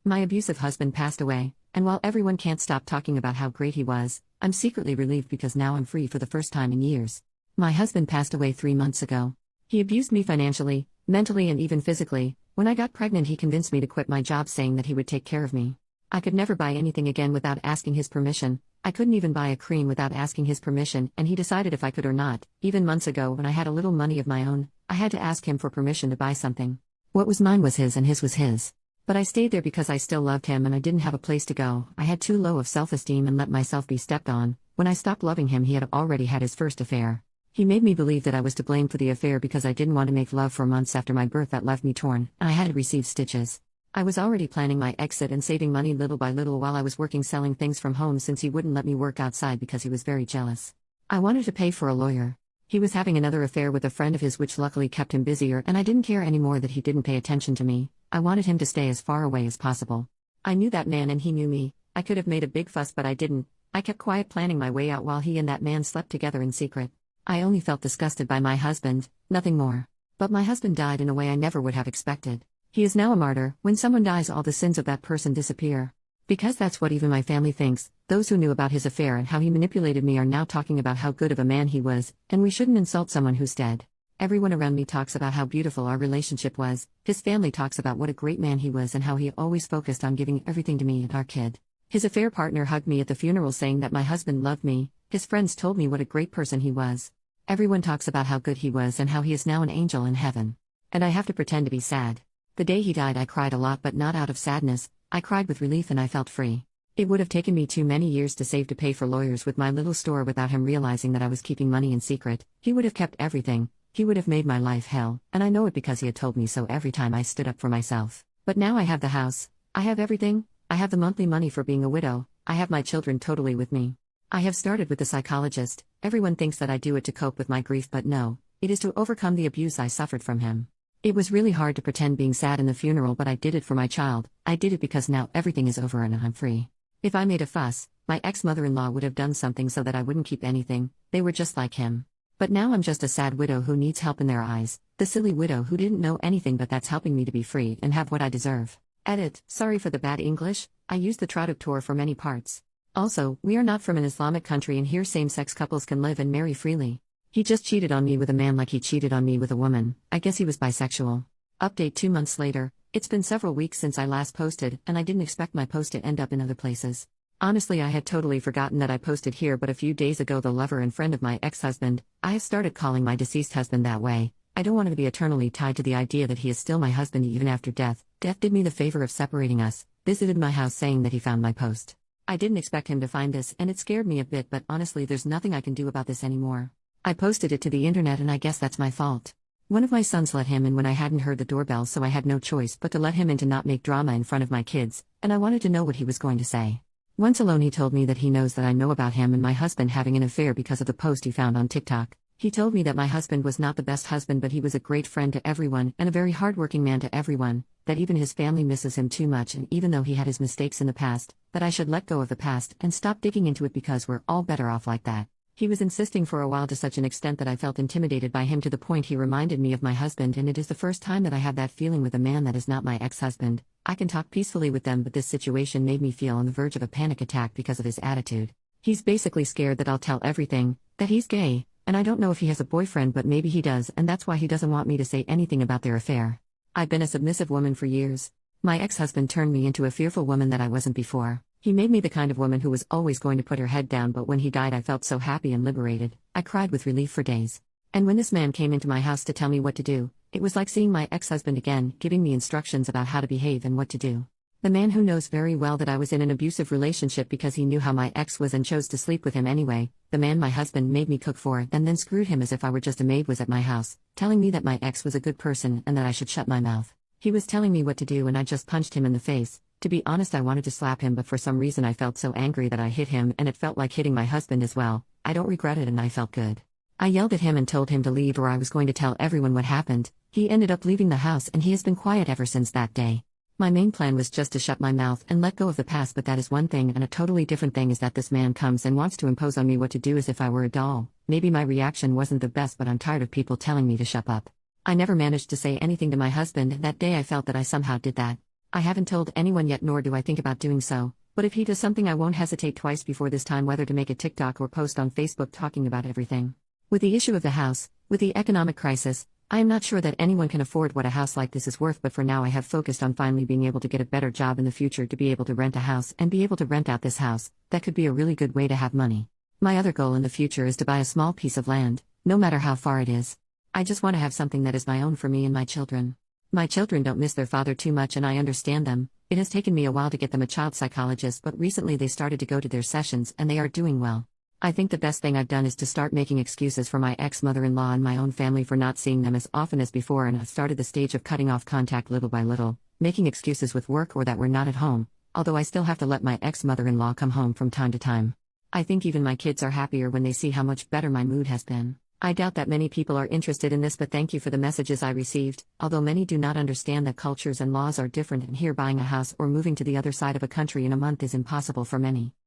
My abusive husband passed away, and while everyone can't stop talking about how great he was, I'm secretly relieved because now I'm free for the first time in years. My husband passed away 3 months ago. He abused me financially, mentally, and even physically. When I got pregnant, he convinced me to quit my job, saying that he would take care of me. I could never buy anything again without asking his permission. I couldn't even buy a cream without asking his permission, and he decided if I could or not. Even months ago, when I had a little money of my own, I had to ask him for permission to buy something. What was mine was his and his was his. But I stayed there because I still loved him and I didn't have a place to go. I had too low of self-esteem and let myself be stepped on. When I stopped loving him, he had already had his first affair. He made me believe that I was to blame for the affair because I didn't want to make love for months after my birth. That left me torn, and I had to receive stitches. I was already planning my exit and saving money little by little while I was working selling things from home, since he wouldn't let me work outside because he was very jealous. I wanted to pay for a lawyer. He was having another affair with a friend of his, which luckily kept him busier, and I didn't care anymore that he didn't pay attention to me. I wanted him to stay as far away as possible. I knew that man and he knew me. I could have made a big fuss, but I didn't. I kept quiet, planning my way out while he and that man slept together in secret. I only felt disgusted by my husband, nothing more. But my husband died in a way I never would have expected. He is now a martyr. When someone dies, all the sins of that person disappear. Because that's what even my family thinks. Those who knew about his affair and how he manipulated me are now talking about how good of a man he was, and we shouldn't insult someone who's dead. Everyone around me talks about how beautiful our relationship was. His family talks about what a great man he was and how he always focused on giving everything to me and our kid. His affair partner hugged me at the funeral, saying that my husband loved me. His friends told me what a great person he was. Everyone talks about how good he was and how he is now an angel in heaven. And I have to pretend to be sad. The day he died, I cried a lot, but not out of sadness. I cried with relief and I felt free. It would have taken me too many years to save to pay for lawyers with my little store without him realizing that I was keeping money in secret. He would have kept everything. He would have made my life hell, and I know it because he had told me so every time I stood up for myself. But now I have the house. I have everything. I have the monthly money for being a widow. I have my children totally with me. I have started with a psychologist. Everyone thinks that I do it to cope with my grief, but no, it is to overcome the abuse I suffered from him. It was really hard to pretend being sad in the funeral, but I did it for my child. I did it because now everything is over and I'm free. If I made a fuss, my ex-mother-in-law would have done something so that I wouldn't keep anything. They were just like him. But now I'm just a sad widow who needs help in their eyes, the silly widow who didn't know anything, but that's helping me to be free and have what I deserve. Edit, sorry for the bad English, I used the traductor for many parts. Also, we are not from an Islamic country and here same-sex couples can live and marry freely. He just cheated on me with a man like he cheated on me with a woman. I guess he was bisexual. Update 2 months later. It's been several weeks since I last posted, and I didn't expect my post to end up in other places. Honestly, I had totally forgotten that I posted here, but a few days ago the lover and friend of my ex-husband, I have started calling my deceased husband that way. I don't want him to be eternally tied to the idea that he is still my husband even after death. Death did me the favor of separating us, visited my house saying that he found my post. I didn't expect him to find this and it scared me a bit, but honestly there's nothing I can do about this anymore. I posted it to the internet and I guess that's my fault. One of my sons let him in when I hadn't heard the doorbell, so I had no choice but to let him in to not make drama in front of my kids, and I wanted to know what he was going to say. Once alone he told me that he knows that I know about him and my husband having an affair because of the post he found on TikTok. He told me that my husband was not the best husband, but he was a great friend to everyone and a very hardworking man to everyone, that even his family misses him too much, and even though he had his mistakes in the past, that I should let go of the past and stop digging into it because we're all better off like that. He was insisting for a while to such an extent that I felt intimidated by him to the point he reminded me of my husband, and it is the first time that I have that feeling with a man that is not my ex-husband. I can talk peacefully with them, but this situation made me feel on the verge of a panic attack because of his attitude. He's basically scared that I'll tell everything, that he's gay, and I don't know if he has a boyfriend, but maybe he does, and that's why he doesn't want me to say anything about their affair. I've been a submissive woman for years. My ex-husband turned me into a fearful woman that I wasn't before. He made me the kind of woman who was always going to put her head down, but when he died I felt so happy and liberated. I cried with relief for days. And when this man came into my house to tell me what to do, it was like seeing my ex-husband again, giving me instructions about how to behave and what to do. The man who knows very well that I was in an abusive relationship because he knew how my ex was and chose to sleep with him anyway. The man my husband made me cook for and then screwed him as if I were just a maid was at my house, telling me that my ex was a good person and that I should shut my mouth. He was telling me what to do and I just punched him in the face. To be honest, I wanted to slap him, but for some reason I felt so angry that I hit him, and it felt like hitting my husband as well. I don't regret it and I felt good. I yelled at him and told him to leave or I was going to tell everyone what happened. He ended up leaving the house and he has been quiet ever since that day. My main plan was just to shut my mouth and let go of the past, but that is one thing, and a totally different thing is that this man comes and wants to impose on me what to do as if I were a doll. Maybe my reaction wasn't the best, but I'm tired of people telling me to shut up. I never managed to say anything to my husband, and that day I felt that I somehow did that. I haven't told anyone yet, nor do I think about doing so, but if he does something, I won't hesitate twice before this time whether to make a TikTok or post on Facebook talking about everything. With the issue of the house, with the economic crisis, I am not sure that anyone can afford what a house like this is worth, but for now I have focused on finally being able to get a better job in the future to be able to rent a house and be able to rent out this house. That could be a really good way to have money. My other goal in the future is to buy a small piece of land, no matter how far it is. I just want to have something that is my own for me and my children. My children don't miss their father too much, and I understand them. It has taken me a while to get them a child psychologist, but recently they started to go to their sessions and they are doing well. I think the best thing I've done is to start making excuses for my ex-mother-in-law and my own family for not seeing them as often as before, and I've started the stage of cutting off contact little by little, making excuses with work or that we're not at home, although I still have to let my ex-mother-in-law come home from time to time. I think even my kids are happier when they see how much better my mood has been. I doubt that many people are interested in this, but thank you for the messages I received, although many do not understand that cultures and laws are different, and here buying a house or moving to the other side of a country in a month is impossible for many.